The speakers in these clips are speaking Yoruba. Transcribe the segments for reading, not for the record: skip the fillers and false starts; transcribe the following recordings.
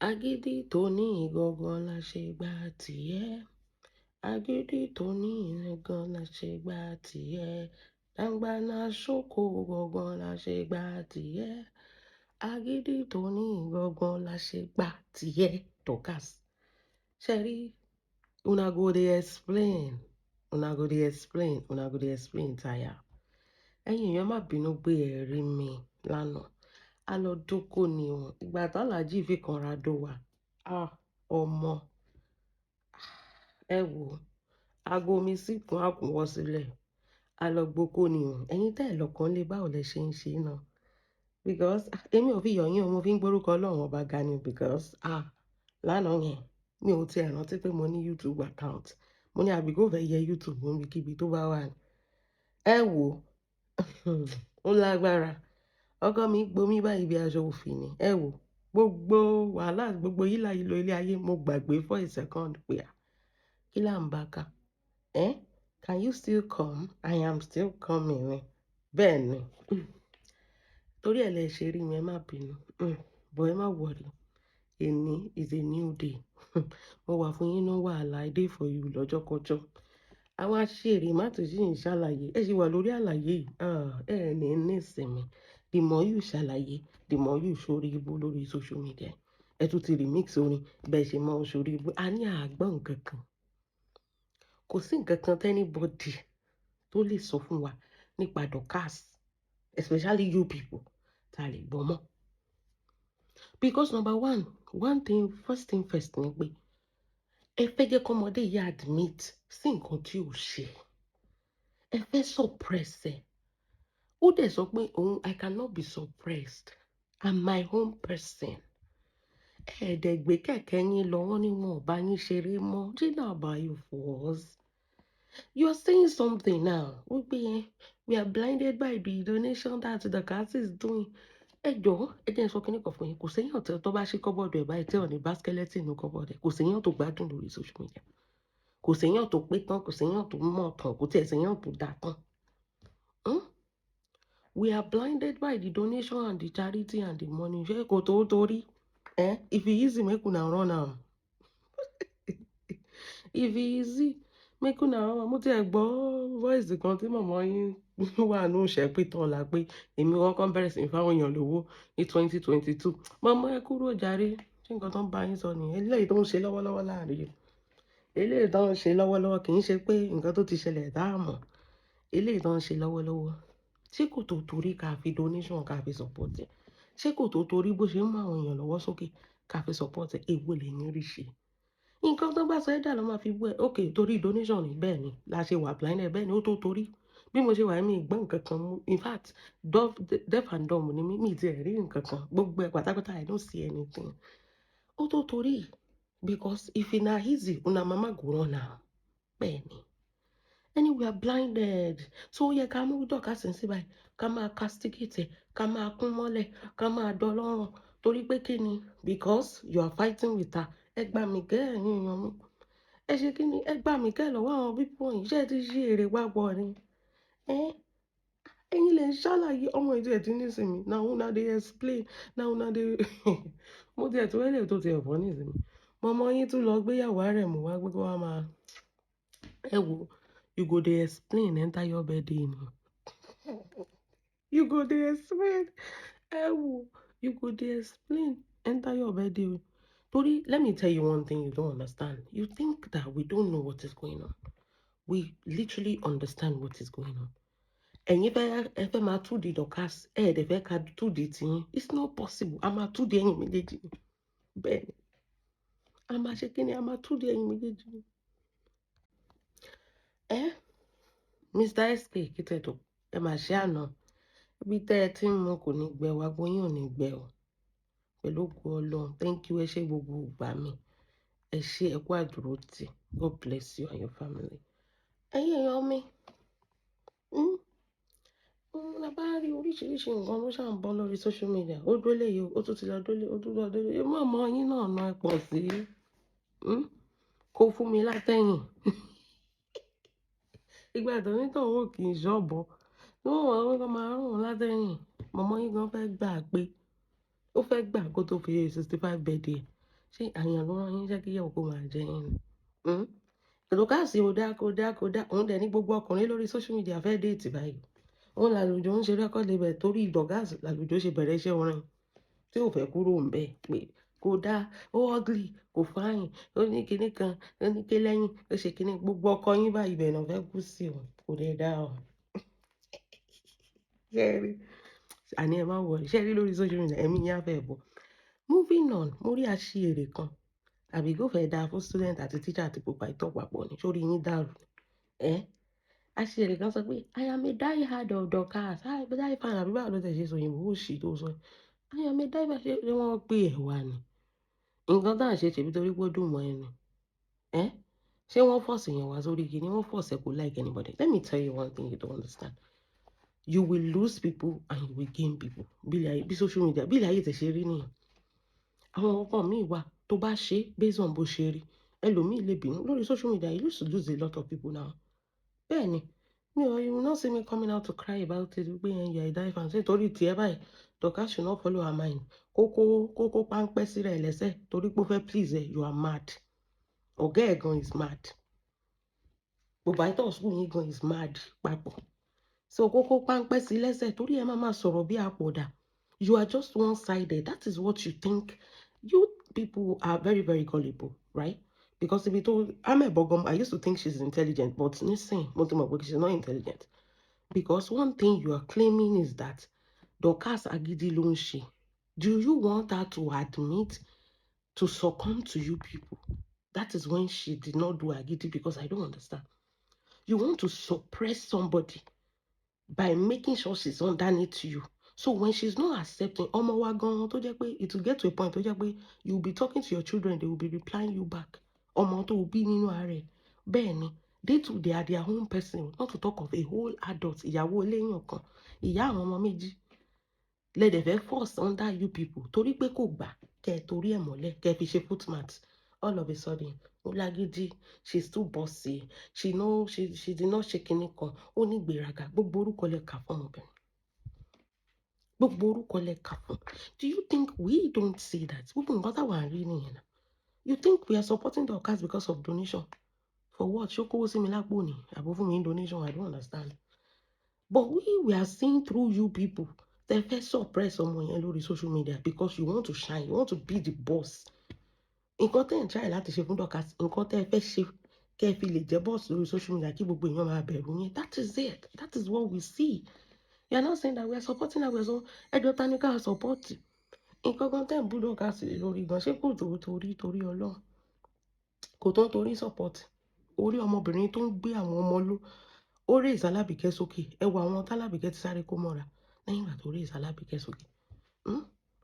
Agídí tó ní ìgangan la ṣe gbà tiẹ̀. Agídí tó ní ìgangan la ṣe gbà tiẹ̀. Dangbana ṣókò gangan la ṣe gbà tiẹ̀. Agídí tó ní ìgangan la ṣe gbà tiẹ̀. Dorcas. Ṣẹ̀rí, una go dey explain. Una go dey explain. Una go dey explain tire. Ẹ̀yin èèyàn má bínú pé ẹ rí mi lánàá. A lọ dóko ni o. Ìgbà tí Alhaji fi kan ra dó wa. Ọmọ. Ẹ wò. Ago mi sì kún àkúnwọ́ sílẹ̀. A lọ gbóko ni o. Ẹ̀yin tẹ́ ẹ lọ́kàn lé báwo lẹ ṣe ń ṣe náà. Because èmi ò fi yọ̀ yín o, mo fi ń gbórúkọ Ọlọ́run ọba ga ni because lánàá yẹn mi ò tiẹ̀ rántí pé mo ní YouTube account. Mo ní àbí kò fẹ́ yẹ YouTube mo níbi kíbi tó bá wà ní. Ẹ wò. Ó lágbára. Ọkọ mi gbomi báyìí bí aṣọ òfin ni. Ẹ wò. Gbogbo wàhálà gbogbo yílà ìlò ilé ayé mo gbàgbé for a second pé kí là ń bá ka. Can you still come? I am still coming. Bẹ́ẹ̀ ni. Torí ẹ̀ lẹ ṣe rí mi ẹ má bínú. But ẹ má worry. Èní is a new day. Mo wà fún yín náà wàhálà I dey for you lọ́jọ́kọjọ́. Àwọn aṣèrè má tún sí ń ṣàlàyé. Ẹ ṣì wà lórí àlàyé yìí. Ẹ ní ìsinmi. The more you ṣàlàyé, the more you ṣorí ibú lórí social media. Ẹ tún ti remix orin bẹ́ẹ̀ ṣe máa ń ṣorí ibú. A ní àgbọ̀n nǹkan kan. Kò sí nǹkan kan anybody tó lè sọ fún wa nípa Dorcas, especially you people, tá lè gbọ́ mọ́. Because number one thing, first thing first ni pé ẹ fẹ́ jẹ́ kọ́mọdé yìí admit sí nǹkan tí ò ṣe. Ẹ fẹ́ suppress ẹ̀. Ó dẹ̀ sọ pé I cannot be suppressed. I'm my own person. Ẹ̀ẹ́dẹ̀gbẹ́ kẹ̀kẹ́ yín lọ wọ́n ní wọn ò bá yín ṣeré mọ́. Gina Abayo force. You're saying something now. We are blinded by the donation that Dorcas is doing. Ẹ jọ̀ọ́, ẹ jẹ́ n sọ kíní kan fún yín. Kò séyàn tó bá ṣí kọ́bọ̀dù ẹ̀ báyìí tí ò ní bá skeleton inú kọ́bọ̀dù ẹ̀. Kò séyàn tó gbádùn lórí social media. Kò séyàn tó pé tán, kò séyàn tó mọ̀ tán, kò tiẹ̀ séyàn tó dá tán. We are blinded by the donation and the charity and the money. Ṣé kò tó torí? If it easy, make una run am. If it easy, make una run am. Mo ti ẹ̀ gbọ́ voice kan tí màmá yín wà nù ṣẹ́pìtàn la pé èmi wọn kàn bẹ̀rẹ̀ sí ní fáwọn èèyàn lówó ní 2022. Màmá ẹ kúrò jàre. Ṣé nǹkan tó ń bá yín sọ nìyẹn? Eléyìí tó ń ṣe lọ́wọ́lọ́wọ́ láàrin. Eléyìí tó ń ṣe lọ́wọ́lọ́wọ́ kì í ṣe pé nǹkan tó ti ṣẹlẹ̀ dáàmú. Eléyìí tó ń ṣe lọ́wọ́lọ́wọ́. Ṣé kò tó torí ká fi donation ká fi support ẹ̀? Ṣé kò tó torí bó ṣe ń mú àwọn èèyàn lọ́wọ́ sókè ká fi support ẹ̀? Èwo lẹ̀yin rí ṣe? Nǹkan tó bá sọ ẹ́ dà ló máa fi bú ẹ. Okay, torí donation ni bẹ́ẹ̀ ni la ṣe wà blinded bẹ́ẹ̀ ni ó tó torí. Bí mo ṣe wà mí gbọ́ nǹkan kan mú. In fact, deaf and dumb ni mi ti ẹ̀ rí nǹkan kan. Gbogbo ẹ̀ pátápátá I don't see anything. Ó tó torí. Because if it na easy, una mama go run now. Bẹ́ẹ̀ ni. Anyway, we are blinded. So yẹ ká mú Dorcas sí báyìí. Ká máa castigate, ká máa kún mọ́lẹ̀, ká máa dọlọ́rùn. Torí pé kí ni? Because you are fighting with her. Ẹ gbà mí kẹ́ ẹ̀yin èèyàn mi. Ẹ ṣe kí ni? Ẹ gbà mí kẹ́ lọ́wọ́ àwọn pípọ̀ yìí. Ṣé ẹ ti ṣe èrè wá bọ̀ ni? Ẹ̀yin lè ń ṣàlàyé ọmọ ìdí ẹ̀ tí ní ìsinmi. Now una dey explain. Now una dey. Mo ti ẹ̀ tó ẹlẹ́ tó ti ẹ̀fọ́ ní ìsinmi. Mọ̀mọ́ yín tún lọ gbéyàwó rẹ̀ mú wá gbégbé wá máa. Ẹ wo. You go dey explain enter your birthday ni. You go dey explain. You go dey explain enter your birthday. Tori, let me tell you one thing you don't understand. You think that we don't know what is going on. We literally understand what is going on. Ẹ̀yin fẹ́ máa tú di Dorcas. Dẹ̀ fẹ́ ká tú di tiyín. It's not possible. A máa tú di ẹ̀yin méjèèjì. Bẹ́ẹ̀ ni. A máa ṣe kí ni? A máa tú di ẹ̀yin méjèèjì. Mr. SK kìtẹ̀tò ẹ máa ṣe àná ibi tẹ́ ẹ ti ń mu kò ní gbẹ wá gbóyún ò ní gbẹ o pẹ̀lú ògo Ọlọ́run. Thank you. Ẹ ṣé gbogbo ìgbà mi. Ẹ ṣé ẹ kú àdúrótì. God bless you and your family. Ẹ̀yin èèyàn mi. La bá rí oríṣiríṣi nǹkan ló ṣàn bọ́ lórí social media. Ó dólé yìí, ó tún ti lọ dólé, ó tún lọ dólé. Mọ̀mọ́ yín náà ná ẹ pọ̀ sí. Kó fún mi látẹ̀yìn. Ìgbà tó ní tọ̀hún ò kì í ṣọ́bọ̀. Wọ́n máa rún látẹ̀yìn. Mọ̀mọ́ yín gan fẹ́ gbà pé ó fẹ́ gbà kó tó fi 65 birthday. ṣé àyàn ló rán yín jẹ́ kí ìyàwó kó máa jẹ yín ni? Dọ̀kásì ò dá kó dá kó dá òun dẹ̀ ní gbogbo ọkùnrin lórí social media fẹ́ déètì báyìí. Òun làlùjọ ń ṣe record label torí Dọ̀kásì làlùjọ ṣe bẹ̀rẹ̀ iṣẹ́ orin tí ò fẹ́ kúrò ń bẹ̀ pé kò dá ó ugly kò fáyìn ó ní kinní kan ó ní ké lẹ́yìn ó ṣe kinní gbogbo ọkọ yín báyìí bẹ̀ náà fẹ́ kú sí o kò dẹ̀ dá o. Ṣẹ́rí àní ẹ má wọrí ṣẹ́rí lórí social media ẹ̀mí yín á fẹ́ bọ̀. Moving on mo rí aṣiwèrè kan àbí kò fẹ́ dáa fún student àti teacher àti pupa ìtọ́ papọ̀ ni sórí yín dàrú ẹ́ aṣiwèrè kan sọ pé I am a die hard of Dorcas die fan àbí báwo ló tẹ̀ ṣe sọ òyìnbó òṣì tó sọ I am a die hard ṣé wọ́n pè ẹ̀ wá ni nǹkan tá à ń ṣe ṣèbí torí pé ó dùn mọ́ ẹni ẹ́ ṣé wọ́n force èèyàn wá sórí igi ni wọ́n force ẹ kó like anybody. Let me tell you one thing you don't understand. You will lose people and you will gain people. Bí social media bí ilẹ̀ ayé tẹ̀ ṣe rí nìyẹn. Àwọn ọkọ mi wà tó bá ṣe based on bó ṣe rí ẹlòmíì lè bínú lórí social media you used to lose a lot of people now. Bẹ́ẹ̀ni you will not see me coming out to cry about it pé you are a die fan ṣé torí tiẹ̀ báyìí Dorcas should not follow her mind kókó páńpẹ́ sí rẹ̀ lẹ́sẹ̀ torí pé ó fẹ́ please ẹ you are mad. Ọ̀gá ẹ̀ gan is mad. Provider school yín gan is mad papọ̀. So kókó páńpẹ́ sí lẹ́sẹ̀ torí ẹ máa sọ̀rọ̀ bí àpọ̀dà. You are just one-sided. That is what you think. You people are very, very gullible, right? Because if you told Ame Bogom, I used to think she's intelligent, but listen, she's not intelligent. Because one thing you are claiming is that Dorcas Agidi Lunshi. Do you want her to admit to succumb to you people? That is when she did not do Agidi because I don't understand. You want to suppress somebody by making sure she's underneath you. So when she's not accepting, it will get to a point you'll be talking to your children, they will be replying you back. Bẹ́ẹ̀ni, they are their own person, not to talk of a whole adult. Ìyàwó ilé yín kan, ìyá àwọn ọmọ méjì. Let the force under you people. Torí pé kò gbà, kẹ́ torí ẹ̀ mọ́lẹ̀, kẹ́ fi ṣe footmat. All of a sudden, Olagidi, she's too bossy. She did not shake any con. Ó ní gbéraga. Gbogbo orúkọ lẹ kà fún ọmọbìnrin. Gbogbo orúkọ lẹ kà fún. Do you think we don't see that? Gbogbo nǹkan táwa ń rí nìyẹn. You think we are supporting the cause because of donation? For what? Ṣókówó sí mi lápò ni. Àbò fún mi donation. I don't understand. But we are seeing through you people. They first suppress someone lórí social media because you want to shine. You want to be the boss. Nǹkan tẹ́ ń try láti ṣe fún Dorcas, nǹkan tẹ́ fẹ́ ṣe kẹ́ fi lè jẹ́ boss lórí social media kí gbogbo èèyàn máa bẹ̀rù yín. That is it. That is what we see. You are not saying that we are supporting her. We are so ẹjọ́ ta ni ká support. Nǹkan kan tẹ́ ń bú Dorcas lórí gan ṣé kò tó torí Ọlọ́run. Kò tó torí support. Orí ọmọbìnrin tó ń gbé àwọn ọmọ ló. Ó raise Alábìkẹ́ sókè. Ẹ wo àwọn tálábìkẹ́ ti sáré kó mọ́ra lẹ́yìn ìgbà tó raise Alábìkẹ́ sókè.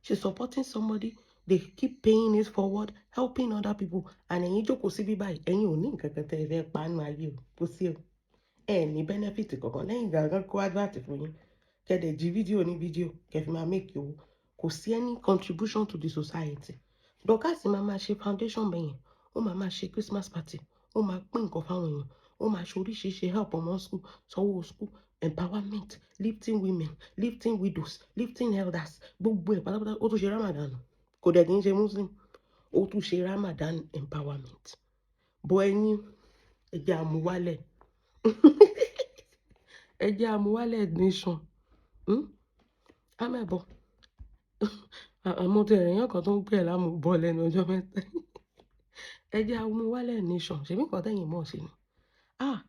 She's supporting somebody. They keep paying it forward, helping other people. And ẹ̀yin jókòó sí bí báyìí, ẹ̀yin ò ní nǹkan kan tẹ́ ẹ fẹ́ pa nínú ayé o, kò sí o. Ẹ ní benefit kankan lẹ́yìn ìgbà kó advert fún yín. Kẹ́dẹ̀ jí fídíò ní fídíò, kẹ́ fi máa make owó. Kò sí any contribution to the society. Dorcas máa ṣe foundation bẹ́yẹn, ó máa ṣe Christmas party, ó máa pín nǹkan fáwọn èèyàn, ó máa ṣe oríṣiríṣi help ọmọ school, sanwó school, empowerment, lifting women, lifting widows, lifting elders, gbogbo ẹ̀ pátápátá. Ó tún ṣe Ramadan. Kò dẹ̀ kí n ṣe Muslim. Ó tún ṣe Ramadan empowerment. Bọ́ ẹ̀yin ẹjẹ́ àmúwálẹ̀. Ẹjẹ́ àmúwálẹ̀ nation. Amẹ́bọ̀. Àmọ́ tí èèyàn kan tó ń pè lámùbọ̀ lẹ́nu ọjọ́ mẹ́ta. Ẹjẹ́ àmúwálẹ̀ nation. Ṣèbí nǹkan tẹ́yìn mọ̀ sí ni.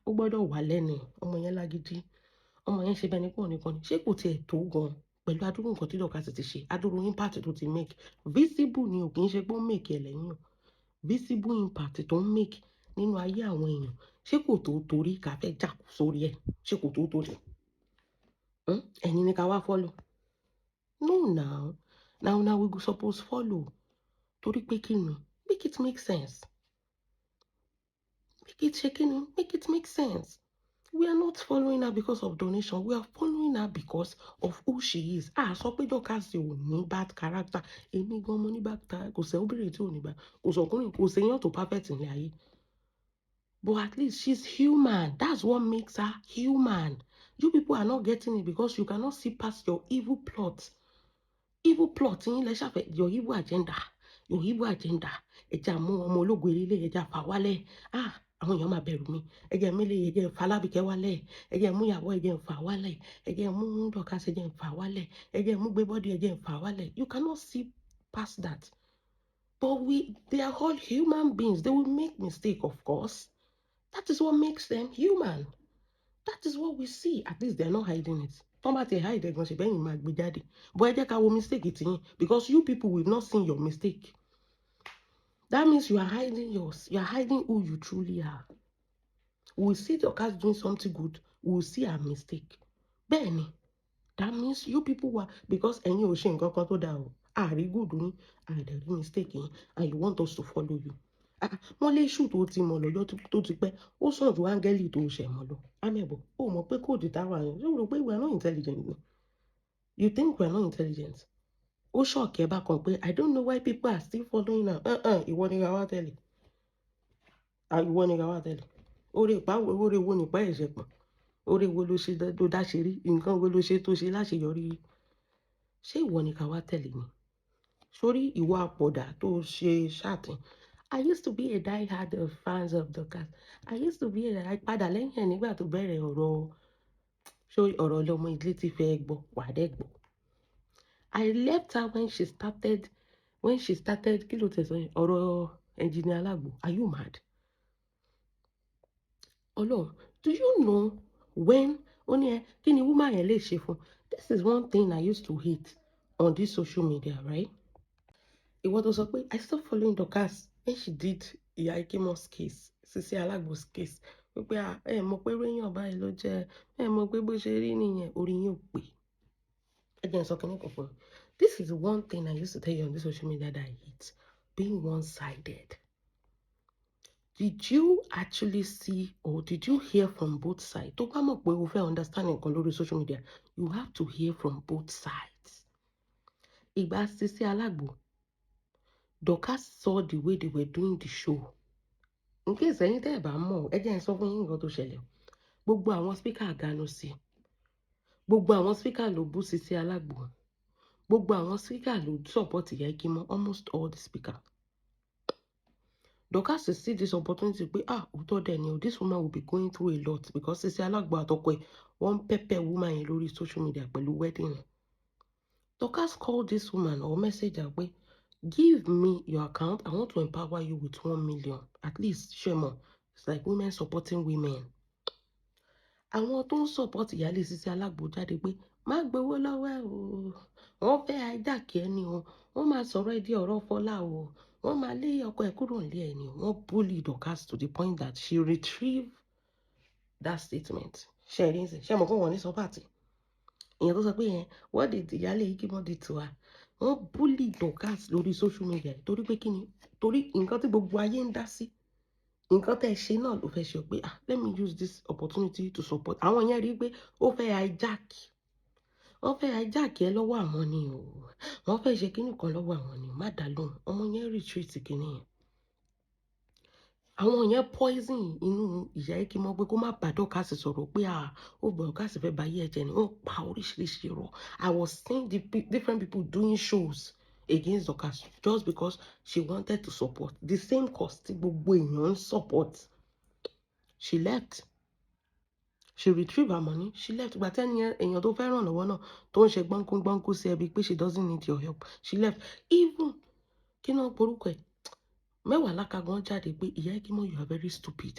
Ó gbọ́dọ̀ wà lẹ́nu ọmọ yẹn lágídí. Ọmọ yẹn ṣe bẹ́ẹ̀ ni pọ̀ nìkan ni. Ṣé kò tiẹ̀ tó gan pẹ̀lú adúrú nǹkan tí Dorcas ti ṣe? Adúrú impact tó ti make. Visible ni ò kì í ṣe pé ó make ẹ̀ lẹ́yìn. Visible impact tó ń make nínú ayé àwọn èèyàn. Ṣé kò tó torí ká fẹ́ jà sórí ẹ̀? Ṣé kò tó torí? Ẹ̀yin ni ká wá follow. No now. Now we go suppose follow. Torí pé kí ni? Make it make sense. Make it make sense. We are not following her because of donation. We are following her because of who she is. Sọ pé Dorcas ò ní bad character. Èmi gan mo ní bad character. Kò sẹ́ obìnrin tí ò ní bad. Kò sọkùnrin, kò sẹ́yàn tó perfect ní ayé. But at least she's human. That's what makes her human. You people are not getting it because you cannot see past your evil plot. Evil plot in your evil agenda. òyìnbó agenda ẹja mú ọmọ ológo ilé ẹja fà wálẹ̀ àwọn èèyàn máa bẹ̀rù mi ẹjẹ mi lè ẹjẹ Fọlábíkẹ́ wálẹ̀ ẹjẹ mú ìyàwó ẹjẹ fà wálẹ̀ ẹjẹ mú Dorcas ẹjẹ fà wálẹ̀ ẹjẹ mú Gbébọ́dé ẹjẹ fà wálẹ̀. You cannot see past that. But they are all human beings. They will make mistake, of course. That is what makes them human. That is what we see. At least they are not hiding it. Somebody hide it, ṣe bẹ́yìn máa gbé jáde. But ẹ jẹ́ ká wo mistake ti yín, because you people will not see your mistake. That means you are hiding yours. You are hiding who you truly are. We will see Dorcas doing something good. We will see her mistake. Bẹ́ẹ̀ni, that means you people were, because ẹ̀yin ò ṣe nǹkan kan tó dáa o. Àrí good yín, àrí mistake yín, and you want us to follow you. Wọ́n lé ṣù tó ti mọ̀ lọ́jọ́ tó ti pẹ́, ó sàn ju áńgẹ́lì tó ṣẹ̀ mọ́ lọ. Amẹ́bọ̀, ó mọ̀ pé kóòdù táwa yẹn, ṣé o rò pé we are not intelligent ni? You think we are not intelligent? Ó ṣọ̀kẹ́ bá kan pé I don't know why people are still following now. Ìwọ ni ra wá tẹ́lẹ̀. Ìwọ ni ra wá tẹ́lẹ̀. Oore wo nípa ẹ̀ṣẹ̀ pọ̀? Oore wo ló ṣe tó dáṣe rí? Nǹkan wo ló ṣe tó ṣe láṣeyọrí rí? Ṣé ìwọ ni ká wá tẹ́lẹ̀ ni? Sórí ìwọ àpọ̀dà tó ṣe ṣáàtì. I used to be a die-hard fans of Dorcas. I used to be a padà lẹ́yìn ẹ̀ nígbà tó bẹ̀rẹ̀ ọ̀rọ̀ lọmọ ilé ti fẹ́ gbọ́ wàdẹ́ gbọ́. I left her when she started kí ló tẹ̀ sọ yẹn ọ̀rọ̀ Engineer Alagbo. Are you mad? Ọlọ́run, do you know when ó ní ẹ kí ni woman yẹn lè ṣe fún? This is one thing I used to hate on this social media, right? Ìwọ tó sọ pé I stopped following Dorcas when she did Ìyá Ikimo's case, Sisi Alagbo's case. Wípé ẹ mọ̀ pé réyàn báyìí ló jẹ́, ẹ mọ̀ pé bó ṣe rí nìyẹn, orí yín ò pé. Ẹ jẹ́ n sọ kìíní kan fún mi. This is one thing I used to tell you on this social media that I hate, being one-sided. Did you actually see or did you hear from both sides? Tó bá mọ̀ pé o fẹ́ understand nǹkan lórí social media, you have to hear from both sides. Ìgbà Sisi Alagbo, Dorcas saw the way they were doing the show. In case ẹ̀yin tẹ́ ẹ bá mọ̀, ẹ jẹ́ n sọ fún yín nǹkan tó ṣẹlẹ̀. Gbogbo àwọn speaker àgànú sí. Gbogbo àwọn speaker ló bú Sisi Alagbo. Gbogbo àwọn speaker ló support Ìyá Ikimo, almost all the speaker. Dorcas see this opportunity pé òótọ́ dẹ̀ ni this woman will be going through a lot because Sisi Alagbo àtọkọ ẹ̀ wọ́n pepper woman yẹn lórí social media pẹ̀lú wedding. Dorcas called this woman or message her pé give me your account. I want to empower you with 1 million. At least, Shemo. It's like women supporting women. Àwọn tó ń support ìyálé Sisi Alagbo jáde pé má gbowó lọ́wọ́ ẹ̀ o. Wọ́n fẹ́ hijack ẹ ni o. Wọ́n máa sọ̀rọ̀ ẹ di ọ̀rọ̀ Fọlá o. Wọ́n máa lé ọkọ ẹ̀ kúrò nílé ẹ ni o. Wọ́n bully Dorcas to the point that she retrieved that statement. Ṣé mo kó wọn ní sọ́pàtì? Ìyẹn tó sọ pé yẹn, what did ìyálé Ikimo do to her? Wọ́n bully Dorcas lórí social media torí pé kí ni? Torí nǹkan tí gbogbo ayé ń dá sí. Nǹkan tẹ́ ẹ ṣe náà ló fẹ́ ṣe pé let me use this opportunity to support. Àwọn yẹn rí pé ó fẹ́ hijack. Wọ́n fẹ́ hijack ẹ lọ́wọ́ àwọn ni o. Wọ́n fẹ́ ṣe kíní kan lọ́wọ́ àwọn ni o. Má dá lóhùn. Ọmọ yẹn retreat kíní yẹn. Àwọn yẹn poison inú Ìyá Ikimo pé kó má bá Dorcas sọ̀rọ̀ pé ó bọ̀ Dorcas fẹ́ bá yé ẹ̀jẹ̀ ni. Ó pa oríṣiríṣi irọ́. I was seeing different people doing shows against Dorcas just because she wanted to support the same cause tí gbogbo èèyàn ń support. She left. She retrieved her money. She left. But then èèyàn tó fẹ́ ràn lọ́wọ́ náà tó ń ṣe gbọ́nkú sí ẹbí pé she doesn't need your help. She left. Even kí náà porúkọ ẹ̀ mẹ́wàá lákàgbọ́n jáde pé Ìyá Ikimo, you are very stupid.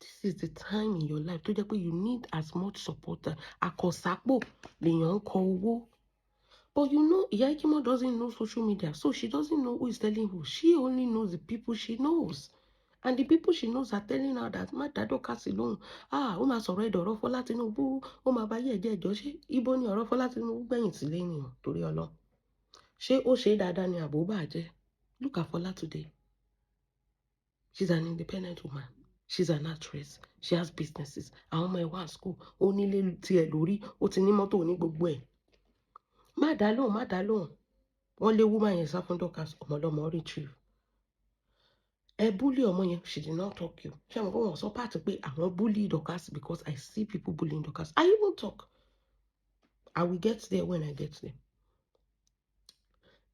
This is the time in your life tó jẹ́ pé you need as much support. Àkọsápò lèèyàn ń kọ owó. But you know, Ìyá Ikimo doesn't know social media, so she doesn't know who is telling who. She only knows the people she knows. And the people she knows are telling her that má dá Dorcas lóhùn. Ó máa sọ̀rọ̀ ẹ̀dọ̀ ọ̀rọ̀ Fọlá Tinubu, ó máa bá yé ẹ̀jẹ̀ ẹ̀jọ́. Ṣé ibo ni ọ̀rọ̀ Fọlá Tinubu gbẹ̀yìn sí lẹ́yìn o torí Ọlọ́run? Ṣé ó ṣe dáadáa ni àbò bàjẹ́? Look at Fọlá today. She's an independent woman. She's an actress. She has businesses. Àwọn ọmọ ẹ̀ wà school. Ó nílé tiẹ̀ lórí. Ó ti ní mọ́tò ní gbogbo ẹ̀. Má dá lóhùn. Wọ́n lé woman yẹn sá fún Dorcas. Ọmọlọ́mọ retrieve. Ẹ bully ọmọ yẹn. She did not talk you. Ṣé àwọn kan wọ́n sọ pàtó pé àwọn bully Dorcas because I see people bullying Dorcas. I even talk. I will get there when I get there.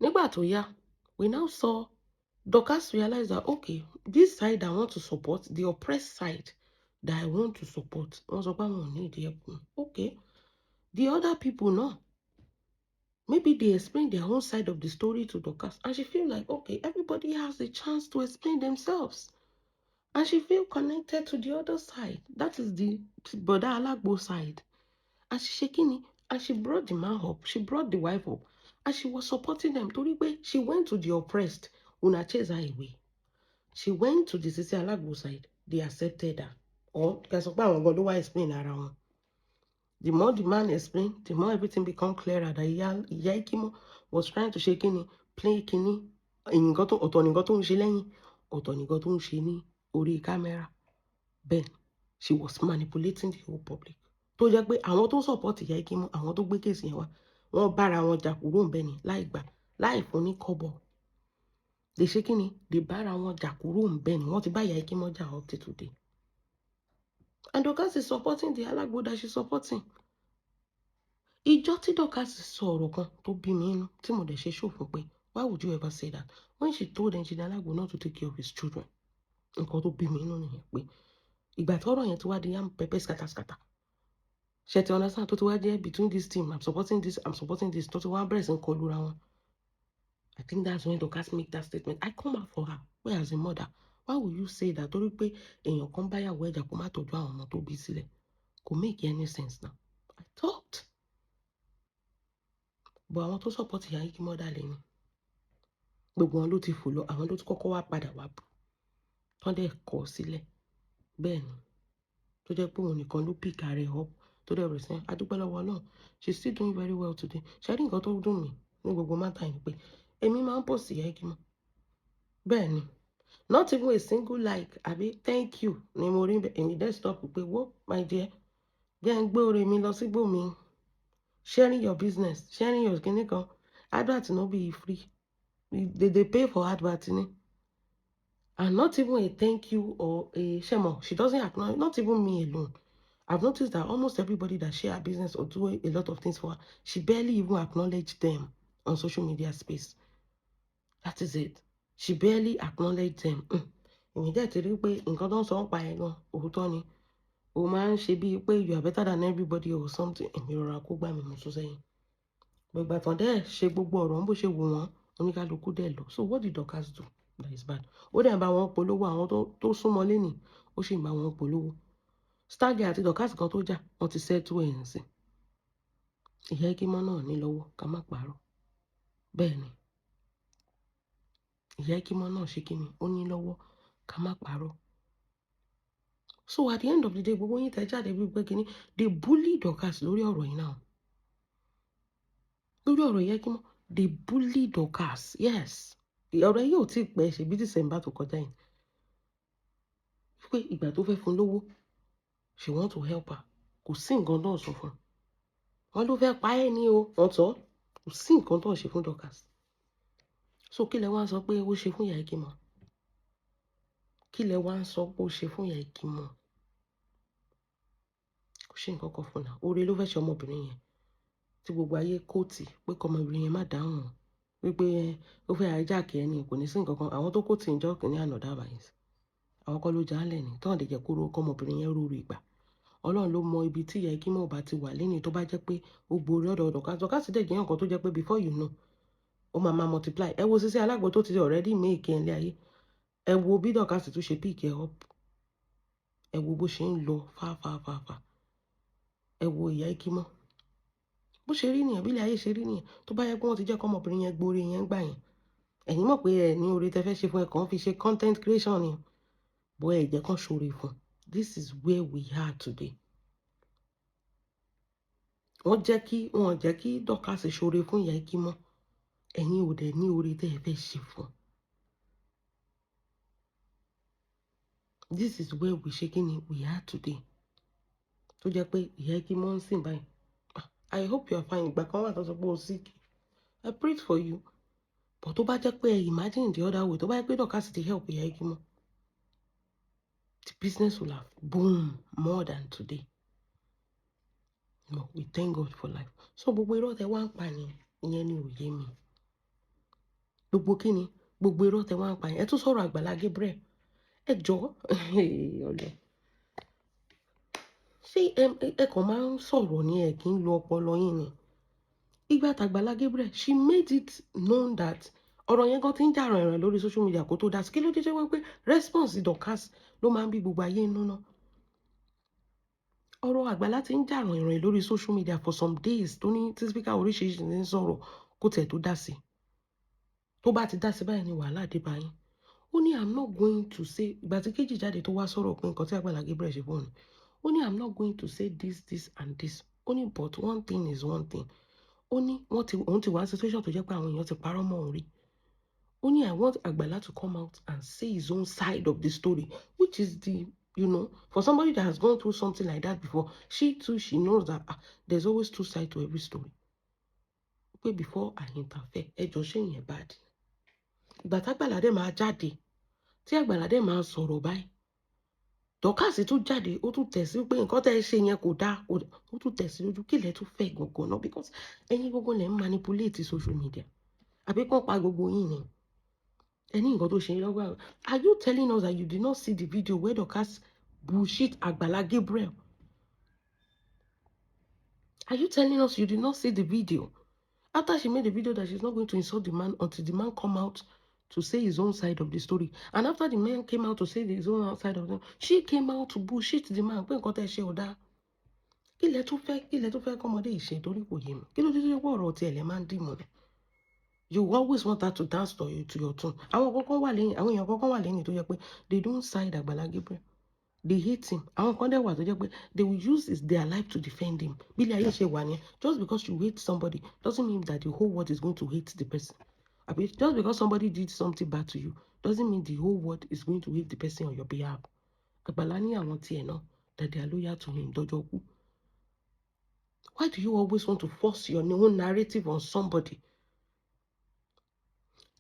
Nígbà tó yá, we now saw Dorcas realized that, okay, this side I want to support, the oppressed side that I want to support, okay, the other people know. Maybe they explain their own side of the story to Dorcas, and she feel like, okay, everybody has a chance to explain themselves. And she feel connected to the other side. That is the Brother Alagbo side. And she shaking it, and she brought the man up, she brought the wife up, and she was supporting them. She went to the oppressed, una chase her away. She went to the Sisi Alagbo side, they accepted her. Or, explain around. The more the man explained, the more everything become clearer that Ìyá Ikimo was trying to shake Kini, play Kini, ọ̀tọ̀ nìkan tó ń ṣe lẹ́yìn, ọ̀tọ̀ nìkan tó ń ṣe ní orí camera. Then she was manipulating the whole public. Tó jẹ́ pé àwọn tó support Ìyá Ikimo, àwọn tó gbé kéèsì yẹn wá, wọ́n bára wọn jà kúrò ńbẹ̀ ni láì fún ní kọ́bọ̀. They ṣe Kini, they bára wọn jà kúrò ńbẹ̀ ni, wọ́n ti bá Ìyá Ikimo jà up to today. And Dorcas is supporting the Alagbo that she's supporting. Ìjọ́ tí Dorcas sọ ọ̀rọ̀ kan tó bí mi inú tí mo dẹ̀ ṣe ṣòfò pé why would you ever say that when she told Engineer Alagbo not to take care of his children? Nǹkan tó bí mi inú nìyẹn pé ìgbà tọ́rọ̀ yẹn ti wá di yam pepper scatter. Ṣé ti understand tó ti wá jẹ́ between this team, I'm supporting this, tó ti wá bẹ̀rẹ̀ sí ń kọlu ra wọn. I think that's when Dorcas make that statement. I come out for her. Where as a mother, why would you say that? Torí pé èèyàn kan báyàwó ẹ̀jà kó má tọ́jú àwọn ọmọ tó bí sílẹ̀. Kò make any sense now. I thought. But àwọn tó support Ìyá Ikimo dálé ni. Gbogbo wọn ló ti fò lọ, àwọn ló ti kọ́kọ́ wá padà wá bù. Tán dẹ̀ kọ̀ sílẹ̀. Bẹ́ẹ̀ ni. Tó jẹ́ pé òun nìkan ló pick ara ẹ̀ up. Tó dẹ̀ rẹ̀ sẹ́, adúpẹ́ lọ́wọ́ náà. She's still doing very well today. Ṣé rí nǹkan tó dùn mí ní gbogbo matter yìí pé èmi máa ń post Ìyá Ikimo. Bẹ́ẹ̀ ni. Not even a single like, àbí thank you ni mo rí bẹ́ẹ̀. Èmi dẹ̀ stop pé wo my dear. Jẹ́ ń gbé oore mi lọ sígbò mi. Sharing your business, sharing your kini kan. Advert no be free. They pay for advert ni. And not even a thank you or a shemo. She doesn't acknowledge, not even me alone. I've noticed that almost everybody that share her business or do a lot of things for her, she barely even acknowledge them on social media space. That is it. She barely acknowledge them. Immediately, nǹkan tó ń sọ ń pa ẹ̀ gan, òótọ́ ni. O máa ń ṣe bíi pé you are better than everybody or something. Èmi rọra kó gbá mi mú sún sẹ́yìn. Gbogbo àtàn dẹ́ ṣe gbogbo ọ̀rọ̀ ń bó ṣe wù wọ́n, oníkálukú dẹ̀ lọ. So what did Dorcas do that is bad? Ó dẹ̀ ń bá wọn polówó àwọn tó súnmọ́ lénìí, ó sì ń bá wọn polówó. Stargate àti Dorcas kan tó jà, wọ́n ti settle ẹ̀ ń sìn. Ìyá Ikimo náà ní lọ́wọ́, ká má parọ́. Bẹ́ẹ̀ ni. Ìyá Ikimo náà ṣe kíni, ó ní lọ́wọ́, ká má parọ́. So at the end of the day, gbogbo yín tẹ́ jáde bí pé kíni, they bully Dorcas lórí ọ̀rọ̀ yìí náà. Lórí ọ̀rọ̀ Ìyá Ikimo, they bully Dorcas, yes. Ọ̀rọ̀ yìí ò tí ì pẹ́ ṣe bí December tó kọjá yìí. Pé ìgbà tó fẹ́ fún lówó, she want to help her. Kò sí nǹkan náà sọ fún. Wọ́n ló fẹ́ pa ẹ́ ní o, wọ́n tọ́. Kò sí nǹkan tó ṣe fún Dorcas. So kí lẹ wá ń sọ pé ó ṣe fún Ìyá Ikimo? Kí lẹ wá ń sọ pé ó ṣe fún Ìyá Ikimo? Kò ṣe nǹkan kan fún náà. Oore ló fẹ́ ṣe ọmọbìnrin yẹn. Tí gbogbo ayé kóòtì pé kọ́mọbìnrin yẹn má dáhùn. Wípé ó fẹ́ hijack ẹni, kò ní sí nǹkan kan. Àwọn tó kóòtì ń jọ́ kìíní àná dábàá yìí. Àwọn kọ́ ló jálẹ̀ ni. Tọ́n lè jẹ́ kọ́mọbìnrin yẹn rúru ìgbà. Ọlọ́run ló mọ ibi tí Ìyá Ikimo bá ti wà lẹ́ni tó bá jẹ́ pé ó gborí ọ̀dọ̀ Dorcas. Dorcas dẹ̀ jẹ́ nǹkan tó jẹ́ pé before you know, ó máa multiply. Ẹ wo Sisi Alagbo tó ti already make ẹ̀ ńlẹ̀ ayé. Ẹ wo bí Dorcas tún ṣe pick ẹ̀ up. Ẹ wo bó ṣe ń lọ fà. Ẹ wo Ìyá Ikimo. Bó ṣe rí nìyẹn, bí ilé ayé ṣe rí nìyẹn. Tó bá yẹ pé wọ́n ti jẹ́ kọ́mọbìnrin yẹn gborí yẹn gbà yẹn. Ẹ̀yin mọ̀ pé ẹ ní oore tẹ́ fẹ́ ṣe fún ẹ kàn fi ṣe content creation ni. Bó ẹ jẹ́ kán ṣoore fún. This is where we are today. Wọ́n jẹ́ kí Dorcas ṣoore fún Ìyá Ikimo. Ẹ̀yin ò dẹ̀ ní oore tẹ́ ẹ fẹ́ ṣe fún. This is where we are today. Tó jẹ́ pé Ìyá Ikimo ń sìn báyìí. I hope you are fine. Ìgbà kan wà tó sọ pé o sick. I prayed for you. But tó bá jẹ́ pé imagine the other way, tó bá jẹ́ pé Dorcas ti help Ìyá Ikimo, the business will have boom more than today. No, we thank God for life. So gbogbo irọ́ tẹ wá ń pa ni, ìyẹn ni òye mi. Gbogbo kíni, gbogbo irọ́ tẹ wá ń pa yẹn ẹ tún sọ̀rọ̀ Àgbàlá Gabriel ẹ jọ̀ọ́ ọ̀lẹ ṣé ẹ kàn máa ń sọ̀rọ̀ ni ẹ kì í lo ọpọlọ yín ni ìgbà t'Àgbàlá Gabriel she made it known that ọ̀rọ̀ yẹn gan ti ń jà ràn lórí social media kó tó dá sí kí ló dé jẹ́ wípé response Dorkas ló máa ń bí gbogbo ayé nínú náà ọ̀rọ̀ Àgbàlá ti ń jà ràn lórí social media for some days tó ní tí speaker oríṣiríṣi ní sọ̀rọ̀ kó tẹ̀ tó dá sí tó bá ti dá sí báyìí ni wàhálà dé báyìí ó ní I'm not going to say ìgbà tí Kejì jáde tó wá sọ̀rọ̀ pé nǹkan tí Àgbàlá Gabriel ṣe fún òun ó ní I'm not going to say this and this ó ní but one thing is one thing ó ní òun ti wá situation tó jẹ́ pé àwọn èèyàn ti parọ́ mọ́ òun rí ó ní I want Àgbàlá to come out and say his own side of the story which is the for somebody that has gone through something like that before she knows that there's always two sides to every story pé before I interfere ẹ jọ ṣé yẹn bad ìgbà t'Àgbàlá dé máa jáde tí Àgbàlá dé máa sọ̀rọ̀ báyìí Dorkas tún jáde ó tún tẹ̀ sí pé nǹkan tẹ́ ẹ ṣe yẹn kò dáa ó tún tẹ̀ sí lójú kí lẹ̀ tún fẹ́ gangan náà because ẹ̀yin gbogbo lẹ̀ ń manipulate social media àbí kàn pa gbogbo yín ni ẹni nǹkan tó ṣe lọ́gbà are you telling us that you did not see the video where Dorkas bullshit Àgbàlá Gabriel are you telling us you did not see the video after she made the video that she's not going to insult the man until the man come out to say his own side of the story. And after the man came out to say his own side of the story, she came out to bullshit the man. Pé nǹkan tẹ́ ṣe ò dáa. Kí lẹ tún fẹ́ kọ́mọdé ìṣe torí kò yé mi. Kí ló dé tó pọ̀ ọ̀rọ̀ tí ẹ̀lẹ́ máa ń dìmọ̀ ni? You always want her to dance to your tune. Àwọn èèyàn kọ́kọ́ wà lẹ́yìn tó jẹ́ pé they don't side Àgbàlá Gabriel. They hate him. Àwọn kan dẹ̀ wà tó jẹ́ pé they will use their life to defend him. Bí ilé ayé ṣe wà ní just because you hate somebody doesn't mean that the whole world is going to hate the person. Just because somebody did something bad to you doesn't mean the whole world is going to hate the person on your behalf. Àgbàlá ní àwọn tiẹ̀ náà that they are loyal to him dọ́jọ́ kú. Why do you always want to force your own narrative on somebody?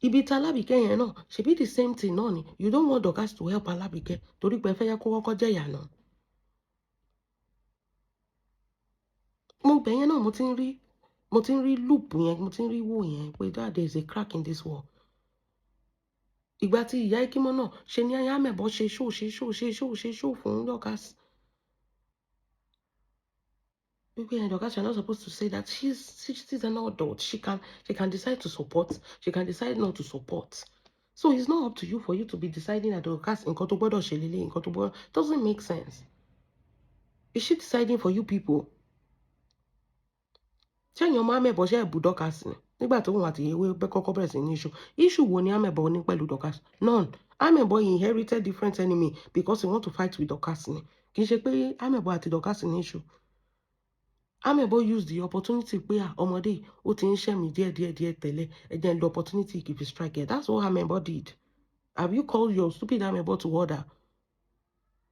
Ibi tí Alábìkẹ́ yẹn náà ṣebí the same thing náà ni you don't want Dorkas to help Alábìkẹ́ torí pé ẹ fẹ́ yẹ kó kọ́kọ́ jẹ́ ìyá náà. Mo bẹ̀ yẹn náà mo ti ń rí loop yẹn mo ti ń rí wò yẹn pé there is a crack in this wall. Ìgbà tí ìyá Ikímọ́ náà ṣe ní ayé àmẹ̀bọ̀ ṣe ṣó fún Dorkas. People in Dorkas are not supposed to say that she's an adult. She can decide to support. She can decide not to support. So it's not up to you for you to be deciding that Dorkas nǹkan tó gbọ́dọ̀ ṣe lélẹ̀ nǹkan tó gbọ́dọ̀ doesn't make sense. Is she deciding for you people? Ṣé èèyàn máa mẹ̀bọ̀ ṣe ẹ̀bù Dorkas ni nígbà tó wọn àti ìyẹ̀wé kọ́kọ́ bẹ̀rẹ̀ sí ní issue wo ni Amẹ̀bọ̀ ní pẹ̀lú Dorkas? None. Amẹ̀bọ̀ inherited different enemy because he want to fight with Dorkas ni kì í ṣe pé Amẹ̀bọ̀ àti Dorkas ní issue. Amẹ̀bọ̀ used the opportunity pé ọmọdé ó ti ń ṣẹ̀mí díẹ̀ tẹ́lẹ̀ ẹ jẹ́ the opportunity keep strike it. That's what Amẹ̀bọ̀ did. Have you called your stupid Amẹ̀bọ̀ to order?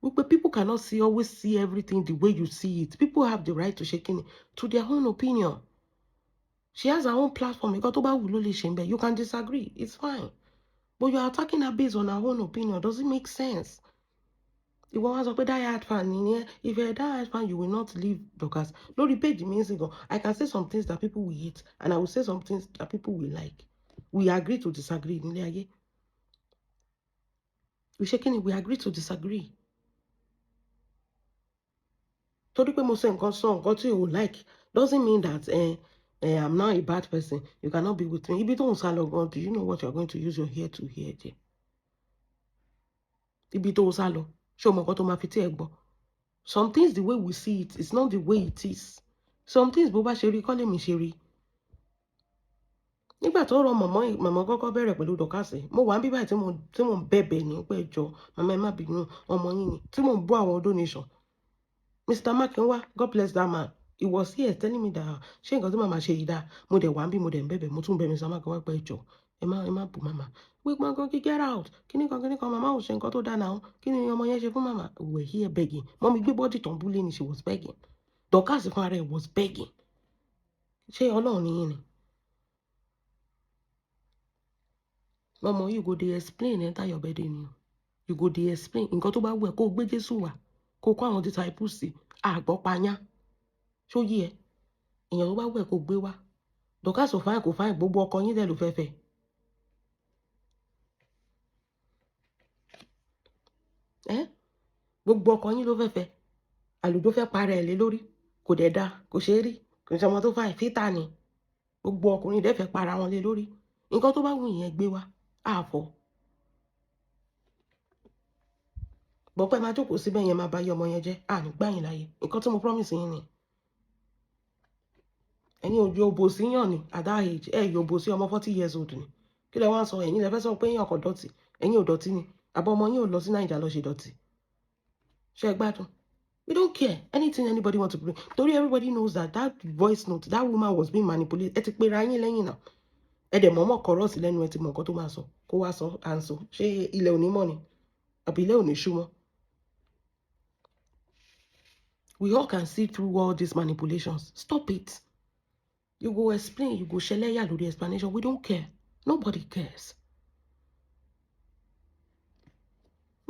Wípé people cannot always see everything the way you see it. People have the right to to their own opinion. She has her own platform. You can disagree. It's fine. But you are attacking her based on her own opinion. Does it make sense? If you are a die-hard fan, if you're a die-hard fan, you will not leave Dorkas. Lori page means I can say some things that people will hate, and I will say some things that people will like. We agree to disagree. We agree to disagree. Torí pé mo ṣe nǹkan tí o like doesn't mean that I'm not a bad person. You cannot be with me. Ibi tó ń sá lọ gan, do you know what you're going to use your hair to hear there? Ibi tó ń sá lọ, ṣé o mọ nǹkan tó máa fi tí ẹ gbọ́? Some things the way we see it, it's not the way it is. Some things bó bá ṣe rí kọ́ lèmi ṣe rí. Nígbà tó rọ mọ̀mọ́ kọ́kọ́ bẹ̀rẹ̀ pẹ̀lú Dorkas, mo wà níbí báyìí tí mo ń bẹ̀bẹ̀ ní pé ẹjọ́ màmá ẹ má bínú ọmọ yín ni tí mo ń bọ́ àwọn donation. Mr. Makinwa, God bless that man. He was here telling me that ṣé nǹkan tí màmá ṣe yìí dáa mo dẹ̀ wá ń bí mo dẹ̀ ń bẹ̀bẹ̀ mo tún bẹ̀ Mr. Makinwa pé ẹjọ́ ẹ má bù màmá. Wípé nǹkan kí get out kíní kan màmá ò ṣe nǹkan tó dáa náà kí ni ọmọ yẹn ṣe fún màmá. We were here begging. Mọ́mí gbé bọ́dì tán búlé ni she was begging. Dorkas fún ara ẹ̀ was begging. Ṣé Ọlọ́run ni yín ni? Mọ́mọ́ you go dey explain enter your bed ni. You go dey explain nǹkan tó bá wù ẹ́ kó gbé Jésù wá kó kó àwọn disciples sí àgbọ̀ panyá. Ṣó yí ẹ èèyàn tó bá wù ẹ́ kó gbé wá. Dorkas ò fáìn kò fáìn gbogbo ọkọ yín dẹ̀ ló fẹ́ fẹ́. gbogbo ọkọ yín ló fẹ́ fẹ́ àlùjọ fẹ́ para ẹ̀ lé lórí kò dẹ̀ da kò ṣe é rí kò ṣe ọmọ tó fà fítà ni gbogbo ọkùnrin dẹ̀ fẹ́ para wọn lé lórí nǹkan tó bá wù yẹn gbé wá àfọ̀ bọ́pẹ́ máa jókòó síbẹ̀ yẹn máa bá yọ ọmọ yẹn jẹ́ nígbà yín láyé nǹkan tí mo promise yín ni ẹ̀yin òjò òbò sí yàn ni at that age yòbò sí ọmọ 40 years old ni kí lẹ wá ń sọ ẹ̀yin lẹ fẹ́ sọ pé èèyàn kan dọ̀tí ẹ̀yin ò dọ̀tí ni àbọ̀ ọmọ yín ò lọ sí Naija lọ ṣe dọ̀tí ṣe é gbádùn. We don't care anything anybody want to bring torí everybody knows that voice note that woman was being manipulated ẹ ti pera yín lẹ́yìn náà ẹ dẹ̀ mọ̀ọ́mọ̀ kọ̀rọ̀ sí lẹ́nu ẹ ti mọ̀ nǹkan tó máa sọ kó wá sọ à ń sọ ṣé ilẹ̀ òní mọ̀ ni àbí ilẹ̀ òní ṣú mọ́. We all can see through all these manipulations. Stop it. You go explain, you go ṣẹlẹ́yà lórí explanation. We don't care. Nobody cares.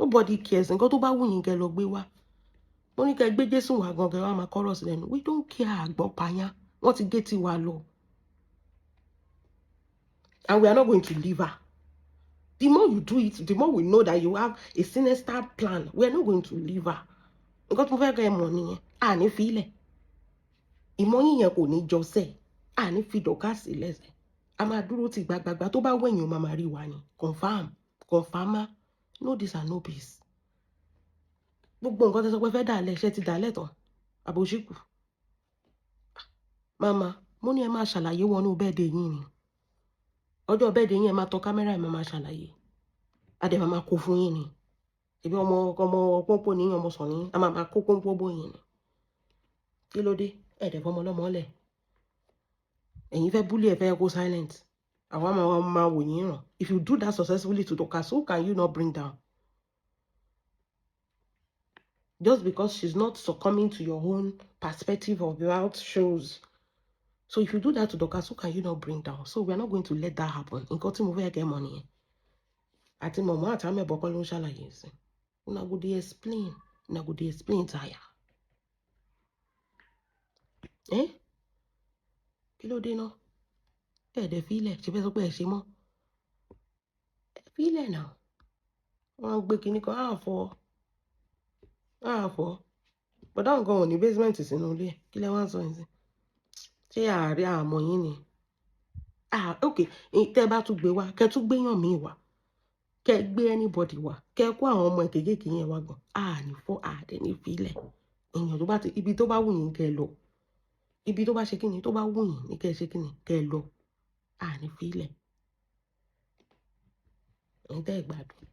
Nobody cares. Nǹkan tó bá wù yín kẹ́ lọ gbé wá. Wọ́n ní kẹ́ gbé Jésù wá gangan wá máa kọ́rọ̀ sí lẹ́nu. We don't care àgbọ̀ payán. Wọ́n ti gé tiwa lọ. And we are not going to leave her. The more you do it, the more we know that you have a sinister plan. We are not going to leave her. Nǹkan tó fẹ́ kẹ́ ẹ mọ̀ nìyẹn. Ní fi ilẹ̀. Ìmọ̀ yín yẹn kò ní jọ sẹ́ẹ̀. Ní fi dọ̀kásì lẹ́sẹ̀. A máa dúró ti gbàgbàgbà tó bá wẹ̀yìn o máa máa rí wa ni. Confirm. No this and no peace. Gbogbo nǹkan tẹ́ sọ pé fẹ́ dàlẹ̀ ṣe ti dàlẹ̀ tán. Àbòṣíkù. Mama, mo ní ẹ máa ṣàlàyé wọnú bẹ́ẹ̀dẹ̀ yín ni. Ọjọ́ bẹ́ẹ̀dẹ̀ yín ẹ máa tọ kámẹ́rà ẹ máa ṣàlàyé. Adé máa kó fún yín ni. Ebi ọmọ pọ́npọ́ ní ọmọ sàn ní a máa kó pọ́npọ́ bó yín ni. Kí ló dé? Ẹ̀dẹ̀ fọmọ lọ́mọ lẹ̀. Ẹ̀yin fẹ́ búlì ẹ fẹ́ go silent. Àwa máa wò yín ràn. If you do that successfully to Dorcas, who can you not bring down? Just because she's not succumbing to your own perspective of about shows. So if you do that to Dorcas, who can you not bring down? So we're not going to let that happen. Nǹkan tí mo fẹ́ get money. Àti mọ̀mọ́ àti àmì ẹ̀bọ̀kọ́ ló ń ṣàlàyé sí. Una go dey explain tire. Kí ló dé náà? Ẹ̀ẹ́dẹ̀ fílẹ̀ ṣe fẹ́ sọ pé ẹ̀ ṣe mọ́. Ẹ fílẹ̀ náà. Wọ́n gbé kinní kan àfọ̀. Bọ̀dá nǹkan ò ní basement sínú ilé ẹ̀. Kí lẹ wá ń sọ yín sí? Ṣé ààrẹ àmọ́ yín ni? Okay. Tẹ́ bá tún gbé wá, kẹ́ tún gbéyàn míì wá. Kẹ́ gbé anybody wá. Kẹ́ kó àwọn ọmọ kéékèèké yẹn wá gan. Ní fọ́ àdẹ̀ ní fílẹ̀. Èèyàn tó bá ti ibi tó bá wù yín kẹ́ lọ. Ibi tó bá ṣe kíni tó bá wù yín ní kẹ́ ṣe kíni kẹ́ lọ. Ní fílẹ̀. Ẹ̀yin tẹ́ gbádùn.